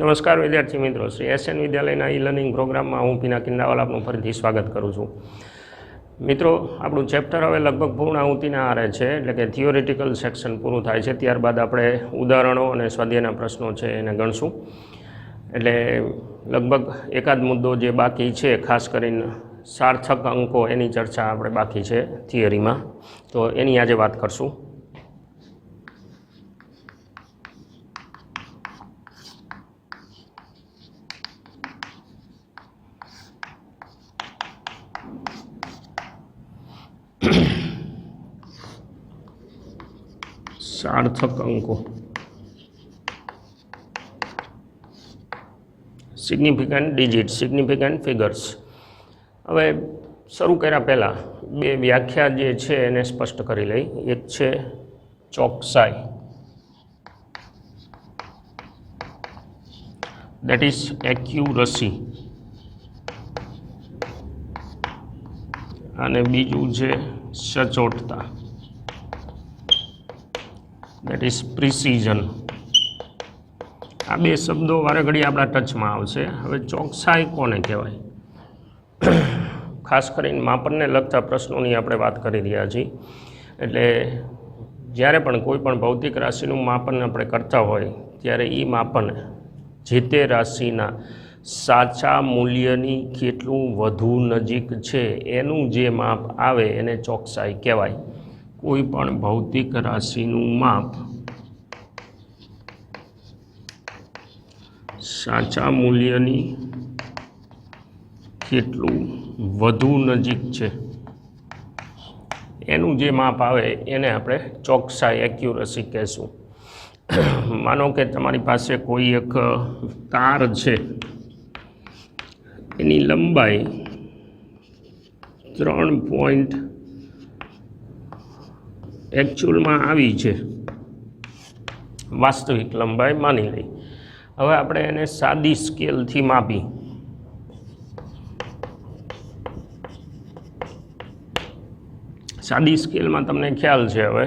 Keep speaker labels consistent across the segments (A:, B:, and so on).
A: नमस्कार विद्यार्थी मित्रों, श्री एसएन विद्यालयના ई-લર્નિંગ પ્રોગ્રામમાં હું પિનાકિન રાવલ આપનું ફરીથી સ્વાગત કરું છું। મિત્રો, આપણું ચેપ્ટર હવે લગભગ પૂર્ણાહુતિના આરે છે, એટલે કે થિયોરિટિકલ સેક્શન પૂરું થાય છે। ત્યારબાદ આપણે ઉદાહરણો અને સ્વાધ્યાયના પ્રશ્નો છે એને ગણશું। એટલે લગભગ એકાદ મુદ્દો જે બાકી છે, ખાસ કરીને સાર્થક અંકો, એની ચર્ચા આપણે બાકી છે થિયરીમાં, તો એની આજે વાત કરશું। सार्थक अंको, सिग्निफिकंट डिजिट, सिग्निफिकंट फिगर्स। हवे शुरू कर्या पहला बे व्याख्या जे छे एने स्पष्ट करी लई। एक छे चौकसाई, that is accuracy, અને बीजू छे सचोटता, that is precision। आ बे शब्दों वारे घड़ी आपणा टच में आवशे। हवे चौकसाई कोने कहेवाय? खास करीने मापनने लगता प्रश्नों की आपणे वात करी रह्या छीए। एटले ज्यारे पण कोईपण भौतिक राशिनुं मापन आपणे करता होय त्यारे ई मापन जे ते राशिना साचा मूल्यनी केटलुं वधु नजीक छे एनुं जे माप आवे एने चौकसाई कहेवाय। कोईपण भौतिक राशिनुं माप साचा मूल्यनी केटलुं वधु नजीक छे एनुं जे माप आवे एने आपणे चौकसाई, एक्यूरसी कहेशुं। मानो के तमारी पासे कोई एक तार छे, एनी लंबाई 3 पॉइंट एक्चुअल में आवी छे, वास्तविक लंबाई मानी लई। हवे आपणे एने सादी स्केल थी मापी। सादी स्केल में तमने ख्याल है हवे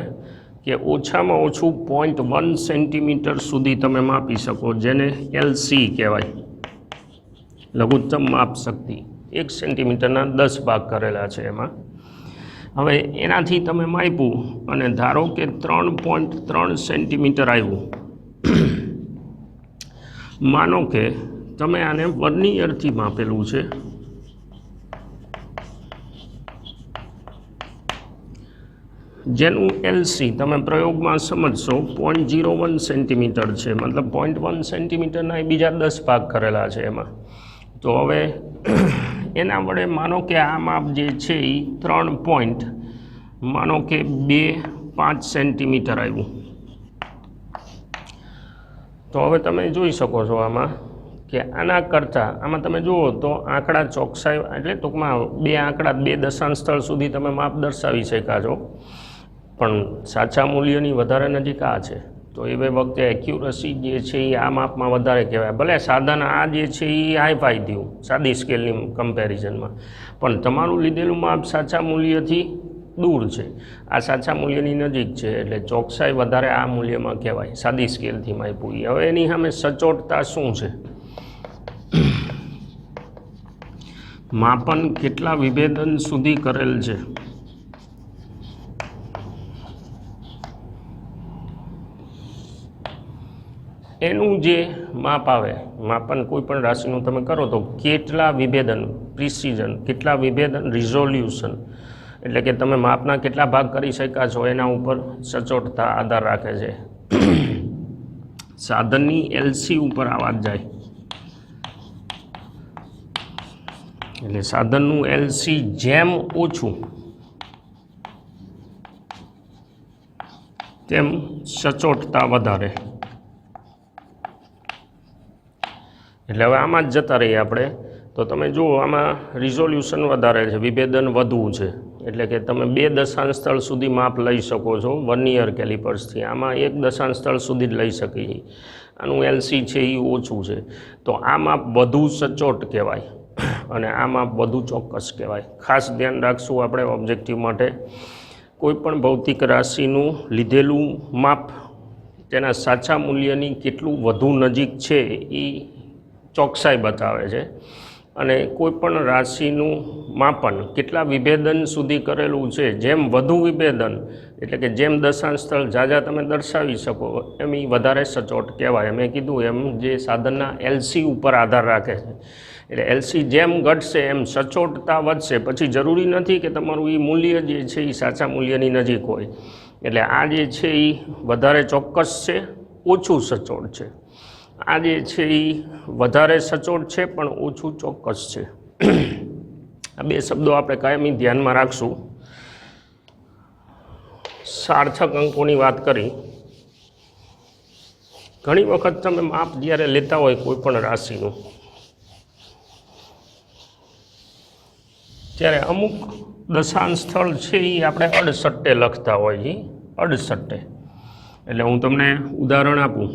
A: कि ओछामां ओछुं 0.1 सेंटीमीटर सुधी तमे मापी शको, जेने LC कहेवाय, लघुत्तम माप शक्ति। 1 सेंटीमीटरना 10 भाग करेला छे एमां। हवे एनाथी तमे माप्युं अने धारो के 3.3 सेंटीमीटर आव्युं। मानो के तमे आने वर्नियर थी मापेलुं छे, जेनुं LC तमे प्रयोग में समझशो 0.01 सेंटीमीटर है, मतलब 0.1 सेंटीमीटर बीजा 10 भाग करेला है एमां। तो हवे एना वडे मानो के आ माप जे छे 3 पॉइंट मानो के 2.5 सेंटीमीटर आव्युं। तो हवे तमे जोई शको छो आमां कि आना करता आमां तमे जुओ तो आंकड़ा चौकसाई एटले टूंकमां 2 आंकड़ा 2 दशांश स्थळ सुधी तमे माप दर्शावी शक्या छो, पण साचा मूल्यनी वधारे नजीक आ छे। तो ए वखते एक्यूरसी जे छे ए आ मापमां वधारे कहेवाय। भले साधन आ जे छे ए हाई फाई थयुं सादी स्केलनी कम्पेरिजनमां, पण तमारुं लीधेलुं माप साचा मूल्यथी दूर छे, आ साचा मूल्यनी नजीक छे, एटले चौकसाई वधारे आ मूल्यमां कहेवाय, सादी स्केलथी माप्युं। हवे एनी सामे सचोटता शुं छे? मापन केटला विभेदन सुधी करेल छे, एनुं जे माप आवे। मापन कोईपण राशिनुं तमे करो तो केटला विभेदन, प्रिसिजन, केटला विभेदन, रिजोल्यूशन, एटले के तमे मापना केटला भाग करी शक्या छो एना उपर सचोटता आधार राखे छे। साधननी LC उपर आ वात जाय, एटले साधननुं LC जेम ओछुं तेम सचोटता वधारे। એટલે હવે આમાં જ જતા રહીએ આપણે। તો તમે જુઓ આમાં રિઝોલ્યુશન વધારે છે, વિભેદન વધુ છે, એટલે કે તમે 2 દશાંશ સ્થળ સુધી માપ લઈ શકો છો વર્નિયર કેલિપર્સથી। આમાં 1 દશાંશ સ્થળ સુધી જ લઈ શકીએ। આનું LC છે એ ઓછું છે, તો આ માપ વધુ સચોટ કહેવાય અને આ માપ વધુ ચોક્કસ કહેવાય। ખાસ ધ્યાન રાખશું આપણે ઓબ્જેક્ટિવ માટે। कोईपण भौतिक राशिनु लीधेलू माप તેના સાચા મૂલ્યની કેટલું વધુ નજીક છે એ ચોકસાઈ બતાવે છે અને કોઈપણ રાશિનું માપન કેટલા વિભેદન સુધી કરેલું છે, જેમ વધુ વિભેદન એટલે કે જેમ દશાંશ સ્થળ ઝાઝા તમે દર્શાવી શકો એમ એ વધારે સચોટ કહેવાય. મેં કીધું એમ જે સાધનના એલસી ઉપર આધાર રાખે છે, એટલે એલસી જેમ ઘટશે એમ સચોટતા વધશે. પછી જરૂરી નથી કે તમારું એ મૂલ્ય જે છે એ સાચા મૂલ્યની નજીક હોય. એટલે આ જે છે એ વધારે ચોક્કસ છે, ઓછું સચોટ છે. આ જે છે એ વધારે સચોટ છે પણ ઓછું ચોક્કસ છે. આ બે શબ્દો આપણે કાયમી ધ્યાનમાં રાખશું. સાર્થક અંકોની વાત કરી. ઘણી વખત તમે માપ જ્યારે લેતા હોય કોઈ પણ રાશિનું, ત્યારે અમુક દશાંશ સ્થળ છે એ આપણે અડસટ્ટે લખતા હોય છે. અડસટ્ટે એટલે હું તમને ઉદાહરણ આપું.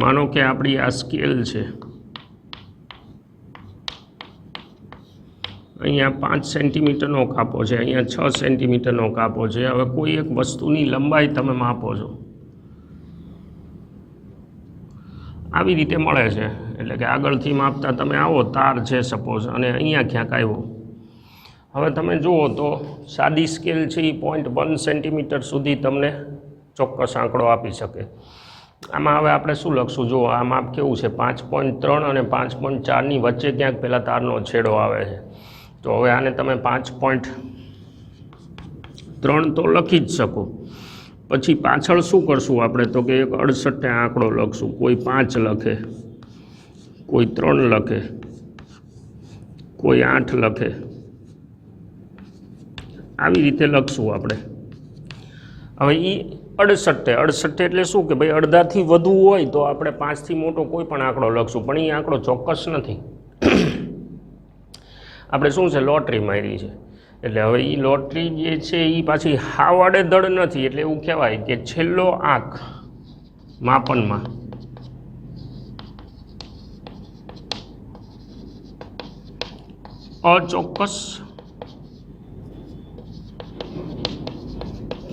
A: માનો કે આપણી આ સ્કેલ છે, અહીંયા 5 સેન્ટીમીટરનો કાપો છે, અહીંયા 6 સેન્ટીમીટરનો કાપો છે. હવે કોઈ એક વસ્તુની લંબાઈ તમે માપો છો, આવી રીતે મળે છે. એટલે કે આગળથી માપતા તમે આવો, તાર છે સપોઝ, અને અહીંયા ક્યાંક આવ્યો. હવે તમે જુઓ તો સાદી સ્કેલ છે એ 0.1 સેન્ટીમીટર સુધી તમને ચોક્કસ આંકડો આપી શકે. આમાં હવે આપણે શું લખશું? જુઓ આ માપ કેવું છે, 5.3 અને 5.4ની વચ્ચે ક્યાંક પહેલાં તારનો છેડો આવે છે. તો હવે આને તમે 5.3 તો લખી જ શકો. પછી પાછળ શું કરશું આપણે? તો કે એક 68 આંકડો લખશું. કોઈ 5 લખે, કોઈ 3 લખે, કોઈ 8 લખે, આવી રીતે લખશું આપણે. હવે એ 68 એટલે શું કે ભાઈ અડધાથી વધુ હોય તો આપણે 5થી મોટો કોઈ પણ આંકડો લખશું, પણ એ આંકડો ચોક્કસ નથી. આપણે શું છે, લોટરી મારી છે. એટલે હવે એ લોટરી જે છે એ પાછી હાવ આડેધડ નથી. એટલે એવું કહેવાય કે છેલ્લો આંક માપનમાં અચોક્કસ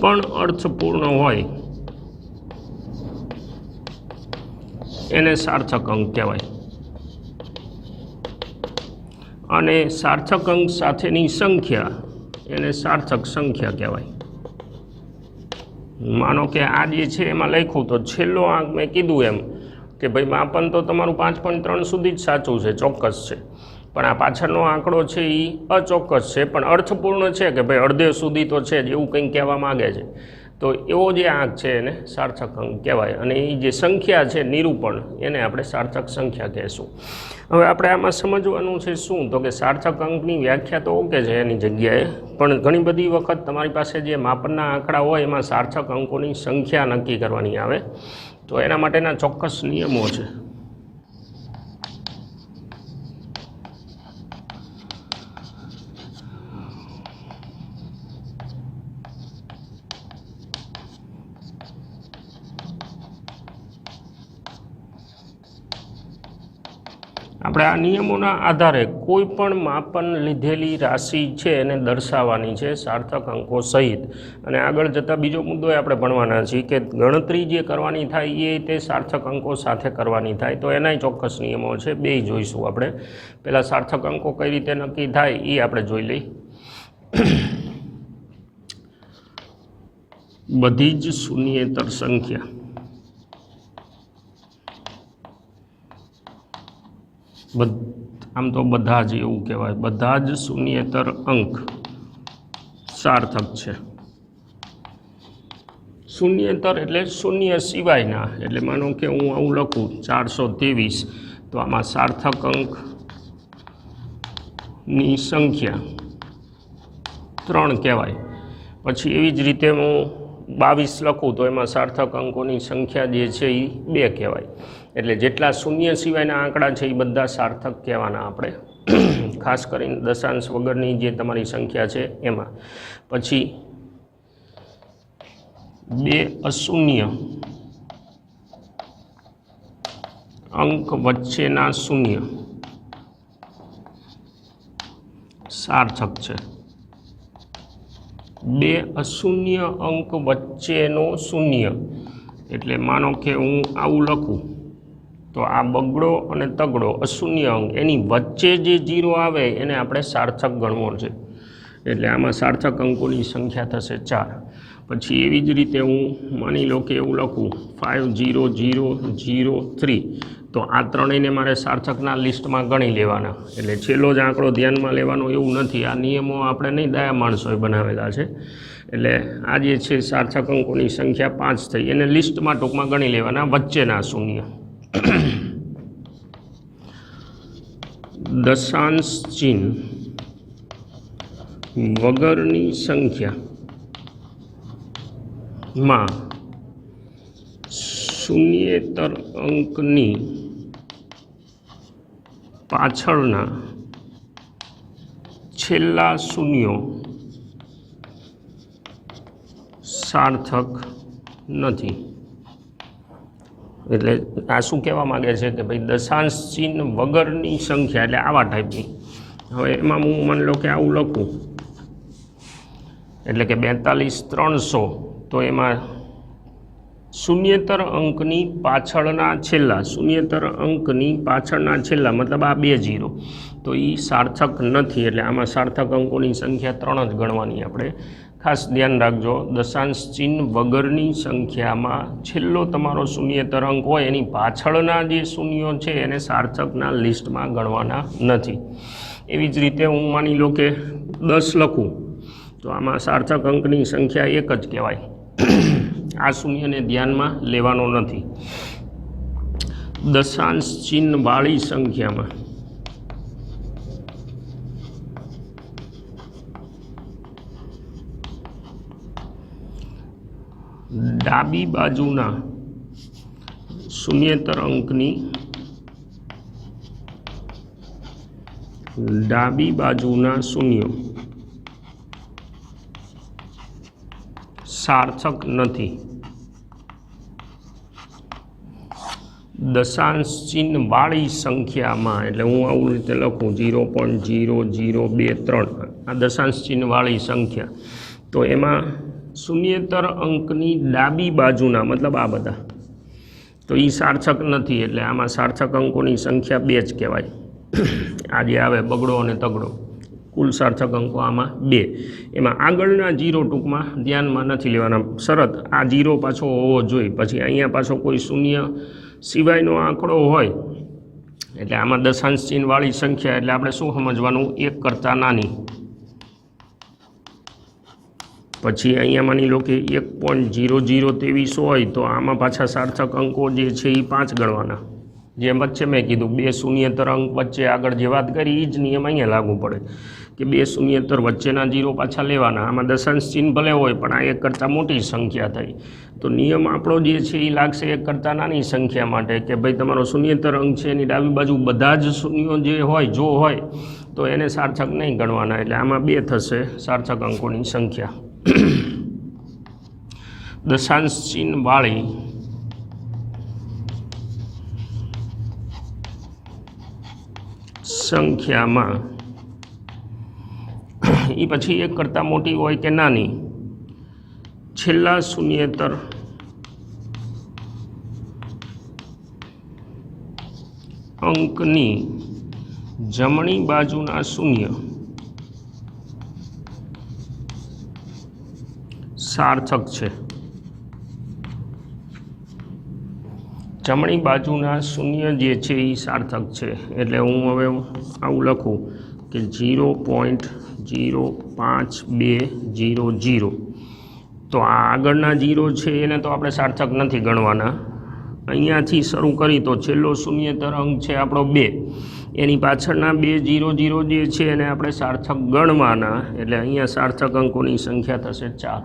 A: પણ અર્થપૂર્ણ હોય એને સાર્થક અંક કહેવાય. અને સાર્થક અંક સાથેની સંખ્યા એને સાર્થક સંખ્યા કહેવાય. માનો કે આ જે છે એમાં લખ્યું તો છેલ્લો આંક મેં કીધું એમ કે ભાઈ માપન તો તમારું 5.3 સુધી જ સાચું છે, ચોક્કસ છે, પણ આ પાછળનો આંકડો છે એ અચોક્કસ છે પણ અર્થપૂર્ણ છે કે ભાઈ અડધે સુધી તો છે જ, એવું કંઈક કહેવા માગે છે. તો એવો જે આંક છે એને સાર્થક અંક કહેવાય. અને એ જે સંખ્યા છે નિરૂપણ, એને આપણે સાર્થક સંખ્યા કહેશું. હવે આપણે આમાં સમજવાનું છે શું? તો કે સાર્થક અંકની વ્યાખ્યા તો ઓકે છે એની જગ્યાએ, પણ ઘણી બધી વખત તમારી પાસે જે માપનના આંકડા હોય એમાં સાર્થક અંકોની સંખ્યા નક્કી કરવાની આવે. તો એના માટેના ચોક્કસ નિયમો છે. આપણે આ નિયમોના આધારે કોઈ પણ માપન લીધેલી રાશિ છે એને દર્શાવવાની છે સાર્થક અંકો સહિત. અને આગળ જતાં બીજો મુદ્દો આપણે ભણવાના છીએ કે ગણતરી જે કરવાની થાય એ તે સાર્થક અંકો સાથે કરવાની થાય. તો એનાય ચોક્કસ નિયમો છે, બેય જોઈશું આપણે. પહેલાં સાર્થક અંકો કઈ રીતે નક્કી થાય એ આપણે જોઈ લઈ. બધી જ શૂન્યેતર સંખ્યા આમ તો બધા જ એવું કહેવાય, બધા જ શૂન્યેતર અંક સાર્થક છે. શૂન્યેતર એટલે શૂન્ય સિવાયના. એટલે માનો કે હું આવું લખું 423, તો આમાં સાર્થક અંકની સંખ્યા 3 કહેવાય. પછી એવી જ રીતે હું 22 લખું તો એમાં સાર્થક અંકોની સંખ્યા જે છે એ 2 કહેવાય. એટલે જેટલા શૂન્ય સિવાયના આંકડા છે એ બધા સાર્થક કહેવાના આપણે, ખાસ કરીને દશાંશ વગરની જે તમારી સંખ્યા છે એમાં. પછી 2 અશૂન્ય અંક વચ્ચેના શૂન્ય સાર્થક છે. બે અશૂન્ય અંક વચ્ચેનો શૂન્ય, એટલે માનો કે હું આવું લખું તો આ બગડો અને તગડો અશૂન્ય અંક એની વચ્ચે જે 0 આવે એને આપણે સાર્થક ગણવો છે, એટલે આમાં સાર્થક અંકોની સંખ્યા થશે 4. પછી એવી જ રીતે હું માની લો કે એવું લખું 50003, તો આ ત્રણેયને મારે સાર્થકના લિસ્ટમાં ગણી લેવાના, એટલે છેલ્લો જ આંકડો ધ્યાનમાં લેવાનો એવું નથી. આ નિયમો આપણે નહીં, દયા માણસોએ બનાવેલા છે. એટલે આ જે છે સાર્થક અંકોની સંખ્યા 5 થઈ, એને લિસ્ટમાં ટૂંકમાં ગણી લેવાના વચ્ચેના શૂન્ય. દશાંશ ચિહ્ન વગરની સંખ્યામાં શૂન્યેતર અંકની પાછળના છેલ્લા શૂન્યો સાર્થક નથી. એટલે આ શું કહેવા માગે છે કે ભાઈ દશાંશ ચિહ્ન વગરની સંખ્યા એટલે આવા ટાઈપની. હવે એમાં હું માની લો કે આવું લખું, એટલે કે 42300, તો એમાં શૂન્યેતર અંકની પાછળના છેલ્લા મતલબ આ 2 0, તો એ સાર્થક નથી. એટલે આમાં સાર્થક અંકોની સંખ્યા 3 જ ગણવાની આપણે. ખાસ ધ્યાન રાખજો, દશાંશ ચિહ્ન વગરની સંખ્યામાં છેલ્લો તમારો શૂન્યેતર અંક હોય એની પાછળના જે શૂન્યો છે એને સાર્થકના લિસ્ટમાં ગણવાના નથી. એવી જ રીતે હું માની લો કે 10 લખું તો આમાં સાર્થક અંકની સંખ્યા 1 જ કહેવાય. આ શૂન્યને ધ્યાનમાં લેવાનો નથી. દશાંશ ચિહ્નવાળી સંખ્યામાં ડાબી બાજુના શૂન્યેતર અંકની ડાબી બાજુના શૂન્યો સાર્થક નથી. દશાંશ ચિહ્નવાળી સંખ્યામાં, એટલે હું આવું રીતે લખું 0.0023, આ દશાંશ ચિહ્નવાળી સંખ્યા, તો એમાં શૂન્યેતર અંકની ડાબી બાજુના મતલબ આ બધા, તો એ સાર્થક નથી. એટલે આમાં સાર્થક અંકોની સંખ્યા 2 જ કહેવાય. આ જે આવે બગડો અને તગડો, કુલ સાર્થક અંકો આમાં 2. એમાં આગળના 0 ટૂંકમાં ધ્યાનમાં નથી લેવાના. શરત આ 0 પાછો હોવો જોઈએ, પછી અહીંયા પાછો કોઈ શૂન્ય સિવાયનો આંકડો હોય, એટલે આમાં દશાંશ ચિહ્નવાળી સંખ્યા એટલે આપણે શું સમજવાનું, 1 કરતાં નાની. પછી અહીંયા માની લો કે 1.0023 હોય તો આમાં પાછા સાર્થક અંકો જે છે એ 5 ગણવાના. જેમ વચ્ચે મેં કીધું 2 શૂન્યેતર અંક વચ્ચે આગળ જે વાત કરી એ જ નિયમ અહીંયા લાગુ પડે કે 2 શૂન્યેતર વચ્ચેના 0 પાછા લેવાના. આમાં દશાંશ ચિહ્ન ભલે હોય પણ આ 1 કરતાં મોટી સંખ્યા થઈ, તો નિયમ આપણો જે છે એ લાગશે 1 કરતાં નાની સંખ્યા માટે કે ભાઈ તમારો શૂન્યેતર અંક છે એની ડાબી બાજુ બધા જ શૂન્યો જે હોય જો હોય તો એને સાર્થક નહીં ગણવાના. એટલે આમાં 2 થશે સાર્થક અંકોની સંખ્યા. દશાંશ ચિહ્નવાળી સંખ્યામાં એ પછી 1 કરતાં મોટી હોય કે નાની, છેલ્લા શૂન્યેતર અંકની જમણી બાજુના શૂન્ય સાર્થક છે. જમણી બાજુના શૂન્ય જે છે એ સાર્થક છે. એટલે હું હવે આવું લખું કે 0.05200, તો આ આગળના 0 છે એને તો આપણે સાર્થક નથી ગણવાના. અહીંયાથી શરૂ કરી તો છેલ્લો શૂન્યેતર અંક છે આપણો 2, એની પાછળના 2 0 જે છે એને આપણે સાર્થક ગણવાના. એટલે અહીંયા સાર્થક અંકોની સંખ્યા થશે 4.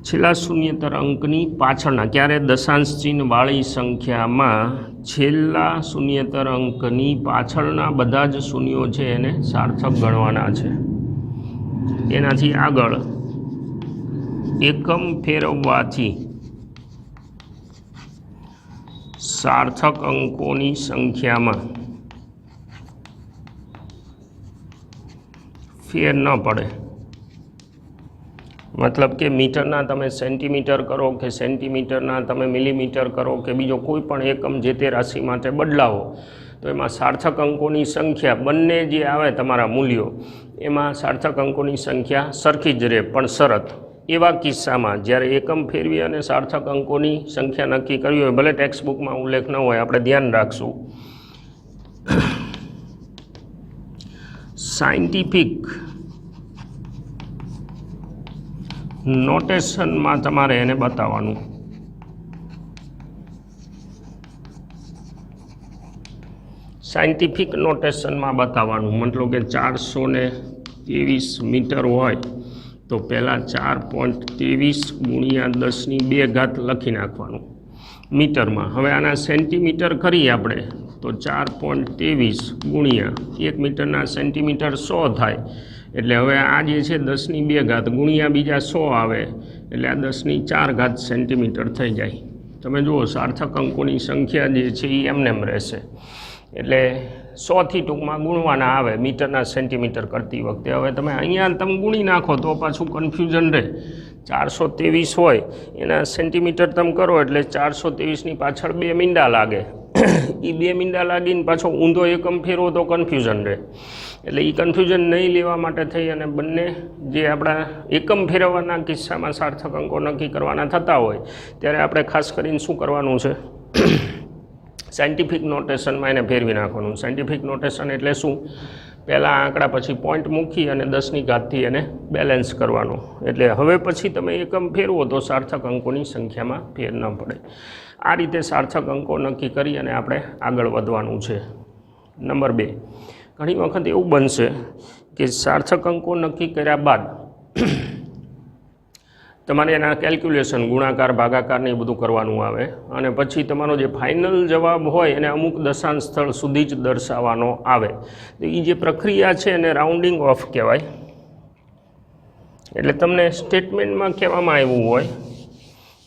A: છેલ્લા શૂન્યેતર અંકની પાછળના, ક્યારે દશાંશ ચિહ્નવાળી સંખ્યામાં છેલ્લા શૂન્યેતર અંકની પાછળના બધા જ શૂન્યો છે એને સાર્થક ગણવાના છે. એનાથી આગળ એકમ ફેરવવાથી સાર્થક અંકોની સંખ્યામાં ફેર ન પડે. मतलब કે મીટરના તમે સેન્ટીમીટર કરો કે સેન્ટીમીટરના તમે મિલીમીટર કરો કે બીજો કોઈ પણ એકમ જે તે રાશિ માટે બદલાવો તો એમાં સાર્થક અંકોની સંખ્યા બંને જે આવે તમારા મૂલ્યો એમાં સાર્થક અંકોની સંખ્યા સરખી જ રહે, પણ શરત એવા કિસ્સામાં જ્યારે એકમ ફેરવી અને સાર્થક અંકોની સંખ્યા નક્કી કરવી હોય, ભલે ટેક્સ્ટ બુકમાં ઉલ્લેખ ન હોય, આપણે ધ્યાન રાખશું. સાયન્ટિફિક નોટેશનમાં તમારે એને બતાવવાનું. સાયન્ટિફિક નોટેશનમાં બતાવવાનું મતલબ કે 423 મીટર હોય તો પહેલાં 4.23 × 10⁻² લખી નાખવાનું મીટરમાં. હવે આના સેન્ટીમીટર કરીએ આપણે તો 4.23 ગુણ્યા 1 મીટરના સેન્ટીમીટર 100 થાય. એટલે હવે આ જે છે 10⁻² ગુણ્યા બીજા 100 આવે એટલે આ 10⁴ સેન્ટીમીટર થઈ જાય. તમે જુઓ સાર્થક અંકોની સંખ્યા જે છે એ એમનેમ રહેશે. એટલે 100થી ટૂંકમાં ગુણવાના આવે મીટરના સેન્ટીમીટર કરતી વખતે. હવે તમે અહીંયા તમે ગુણી નાખો તો પાછું કન્ફ્યુઝન રહે. 423 હોય એના સેન્ટીમીટર તમે કરો એટલે 423ની પાછળ 2 મીંડા લાગે. એ 2 મીંડા લાગીને પાછો ઊંધો એકમ ફેરવો તો કન્ફ્યુઝન રહે. એટલે એ કન્ફ્યુઝન નહીં લેવા માટે થઈ અને બંને જે આપણા એકમ ફેરવવાના કિસ્સામાં સાર્થક અંકો નક્કી કરવાના થતા હોય ત્યારે આપણે ખાસ કરીને શું કરવાનું છે, સાયન્ટિફિક નોટેશનમાં એને ફેરવી નાખવાનું. સાયન્ટિફિક નોટેશન એટલે શું, પહેલાં આંકડા પછી પોઈન્ટ મૂકી અને 10⁻થી એને બેલેન્સ કરવાનું. એટલે હવે પછી તમે એકમ ફેરવો તો સાર્થક અંકોની સંખ્યામાં ફેર ન પડે. આ રીતે સાર્થક અંકો નક્કી કરી અને આપણે આગળ વધવાનું છે. નંબર 2, ઘણી વખત એવું બનશે કે સાર્થક અંકો નક્કી કર્યા બાદ તમારે એના કેલ્ક્યુલેશન ગુણાકાર ભાગાકાર ને એ બધું કરવાનું આવે અને પછી તમારો જે ફાઇનલ જવાબ હોય એને અમુક દશાંશ સ્થળ સુધી જ દર્શાવવાનો આવે. તો એ જે પ્રક્રિયા છે એને રાઉન્ડિંગ ઓફ કહેવાય. એટલે તમને સ્ટેટમેન્ટમાં કહેવામાં આવ્યું હોય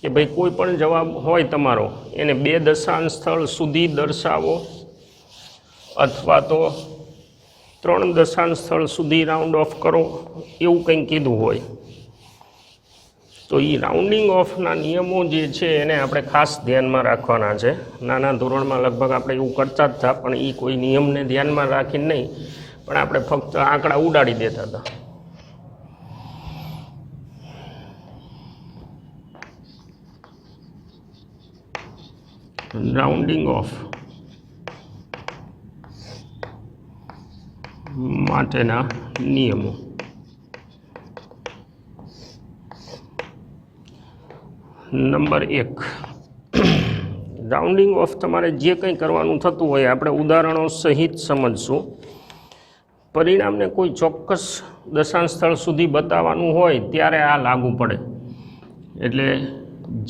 A: કે ભાઈ કોઈ પણ જવાબ હોય તમારો એને 2 દશાંશ સ્થળ સુધી દર્શાવો અથવા તો 3 દશાંશ સ્થળ સુધી રાઉન્ડ ઓફ કરો, એવું કંઈક કીધું હોય તો એ રાઉન્ડિંગ ઓફના નિયમો જે છે એને આપણે ખાસ ધ્યાનમાં રાખવાના છે. નાના ધોરણમાં લગભગ આપણે એવું કરતા જ હતા, પણ એ કોઈ નિયમને ધ્યાનમાં રાખીને નહીં, પણ આપણે ફક્ત આંકડા ઉડાડી દેતા હતા. રાઉન્ડિંગ ઓફ માટેના નિયમો. નંબર 1, રાઉન્ડિંગ ઓફ તમારે જે કંઈ કરવાનું થતું હોય આપણે ઉદાહરણો સહિત સમજશું. પરિણામને કોઈ ચોક્કસ દશાંશ સ્થળ સુધી બતાવવાનું હોય ત્યારે આ લાગુ પડે. એટલે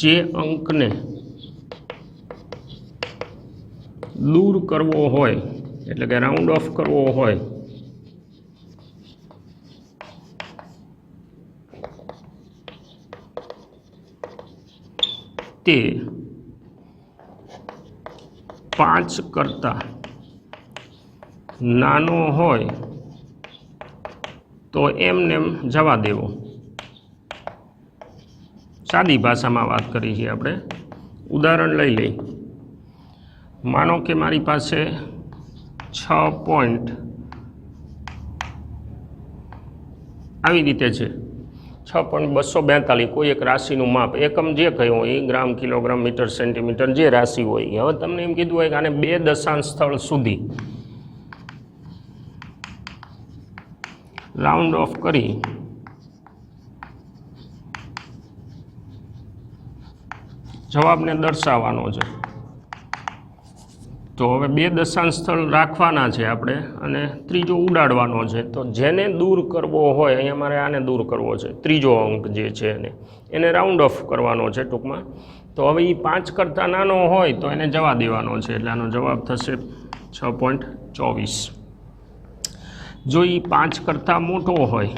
A: જે અંકને દૂર કરવો હોય એટલે કે રાઉન્ડ ઓફ કરવો હોય તે 5 કરતાં નાનો હોય તો એમનેમ જવા દેવો. સાદી ભાષામાં વાત કરી છે આપણે. ઉદાહરણ લઈ લઈ. માનો કે મારી પાસે 6 પોઈન્ટ આવી રીતે છે, 6.242 કોઈ એક રાશિનું માપ, એકમ જે કહ્યું હોય એ ગ્રામ, કિલોગ્રામ, મીટર, સેન્ટીમીટર જે રાશિ હોય. હવે તમને એમ કીધું હોય કે આને 2 દશાંશ સ્થળ સુધી રાઉન્ડ ઓફ કરી જવાબને દર્શાવવાનો છે. તો હવે 2 દશાંશ સ્થળ રાખવાના છે આપણે અને ત્રીજો ઉડાડવાનો છે. તો જેને દૂર કરવો હોય, અહીંયા મારે આને દૂર કરવો છે, ત્રીજો અંક જે છે એને રાઉન્ડ ઓફ કરવાનો છે ટૂંકમાં. તો હવે એ 5 કરતાં નાનો હોય તો એને જવા દેવાનો છે. એટલે આનો જવાબ થશે 6.24. જો એ 5 કરતાં મોટો હોય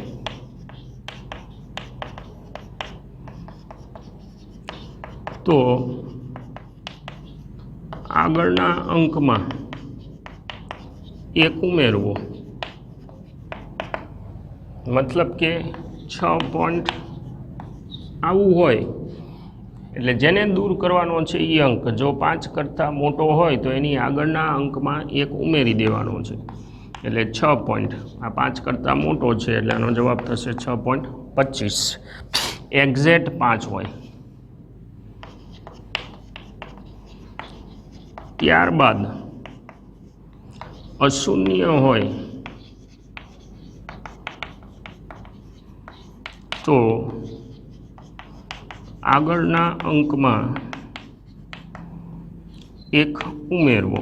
A: તો આગળના અંકમાં 1 ઉમેરવો. મતલબ કે 6.24 આવું હોય એટલે જેને દૂર કરવાનો છે એ અંક જો 5 કરતાં મોટો હોય તો એની આગળના અંકમાં 1 ઉમેરી દેવાનો છે, એટલે 6 પોઈન્ટ. આ 5 કરતાં મોટો છે એટલે આનો જવાબ થશે 6.25. એક્ઝેક્ટ 5 હોય. ત્યારબાદ અશૂન્ય હોય તો આગળના અંકમાં 1 ઉમેરવો.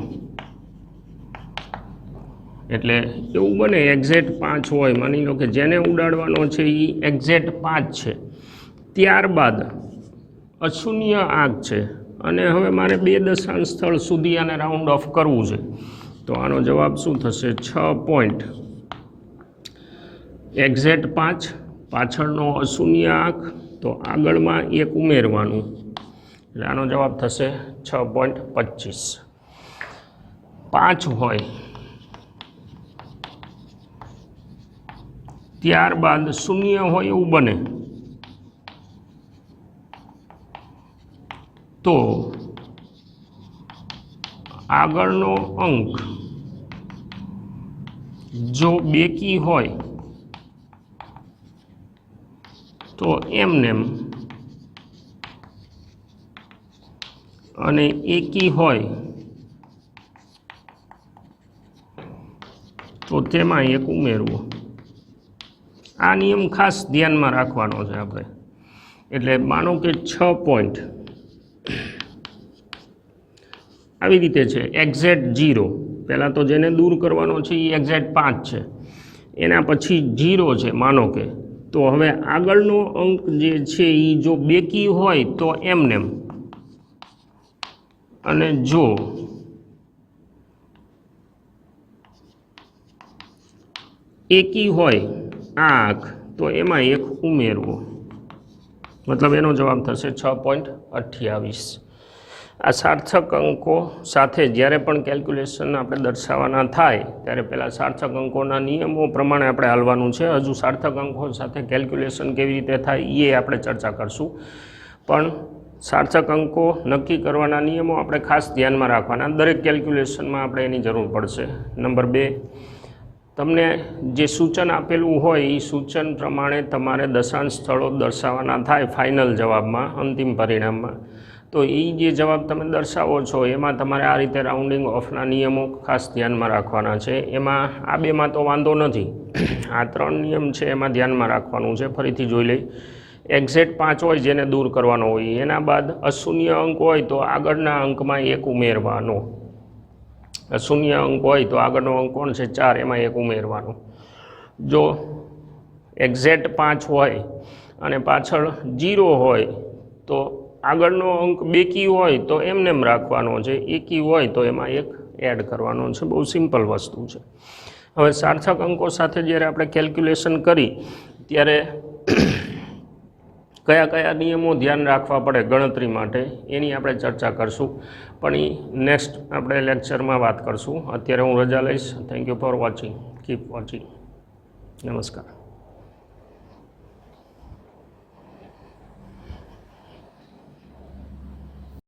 A: એટલે એવું બને એક્ઝેક્ટ 5 હોય, માની લો કે જેને ઉડાડવાનો છે એ એક્ઝેક્ટ 5 છે, ત્યારબાદ અશૂન્ય આંક છે અને હવે મારે 2 દશાંશ સ્થળ સુધી આને રાઉન્ડ ઓફ કરવું છે, તો આનો જવાબ શું થશે? 6 પોઈન્ટ. એક્ઝેક્ટ 5, પાછળનો અશૂન્ય આંક, તો આગળમાં 1 ઉમેરવાનું, એટલે આનો જવાબ થશે 6.25. 5 હોય ત્યારબાદ શૂન્ય હોય એવું બને તો આગળનો અંક જો બેકી હોય તો એમનેમ અને એકી હોય તો તેમાં 1 ઉમેરવું. આ નિયમ ખાસ ધ્યાનમાં રાખવાનો છે આપણે. એટલે માનો કે 6 પોઈન્ટ આવી રીતે છે. એક્ઝેક્ટ 0 પહેલાં તો જેને દૂર કરવાનો છે એ એક્ઝેક્ટ 5 છે, એના પછી 0 છે માનો કે, તો હવે આગળનો અંક જે છે એ જો બેકી હોય તો એમનેમ, અને જો એકી હોય આંક તો એમાં 1 ઉમેરવો. મતલબ એનો જવાબ થશે 6.28. આ સાર્થક અંકો સાથે જ્યારે પણ કેલ્ક્યુલેશન આપણે દર્શાવવાના થાય ત્યારે પહેલાં સાર્થક અંકોના નિયમો પ્રમાણે આપણે હાલવાનું છે. હજુ સાર્થક અંકો સાથે કેલ્ક્યુલેશન કેવી રીતે થાય એ આપણે ચર્ચા કરશું, પણ સાર્થક અંકો નક્કી કરવાના નિયમો આપણે ખાસ ધ્યાનમાં રાખવાના. દરેક કેલ્ક્યુલેશનમાં આપણે એની જરૂર પડશે. નંબર 2, તમને જે સૂચન આપેલું હોય એ સૂચન પ્રમાણે તમારે દશાંશ સ્થળો દર્શાવવાના થાય ફાઇનલ જવાબમાં, અંતિમ પરિણામમાં. તો એ જે જવાબ તમે દર્શાવો છો એમાં તમારે આ રીતે રાઉન્ડિંગ ઓફના નિયમો ખાસ ધ્યાનમાં રાખવાના છે. એમાં આ 2માં તો વાંધો નથી, આ 3 નિયમ છે એમાં ધ્યાનમાં રાખવાનું છે. ફરીથી જોઈ લઈ. એક્ઝેક્ટ 5 હોય જેને દૂર કરવાનો હોય, એના બાદ અશૂન્ય અંક હોય તો આગળના અંકમાં 1 ઉમેરવાનો. અશૂન્ય અંક હોય તો આગળનો અંક કોણ છે? 4, એમાં 1 ઉમેરવાનો. જો એક્ઝેક્ટ 5 હોય અને પાછળ 0 હોય તો આગળનો અંક બેકી હોય તો એમનેમ રાખવાનો છે, એકી હોય તો એમાં 1 એડ કરવાનો છે. બહુ સિમ્પલ વસ્તુ છે. હવે સાર્થક અંકો સાથે જ્યારે આપણે કેલ્ક્યુલેશન કરી ત્યારે કયા કયા નિયમો ધ્યાન રાખવા પડે ગણતરી માટે એની આપણે ચર્ચા કરશું, પણ એ નેક્સ્ટ આપણે લેક્ચરમાં વાત કરશું. અત્યારે હું રજા લઈશ. Thank you for watching. Keep watching. નમસ્કાર.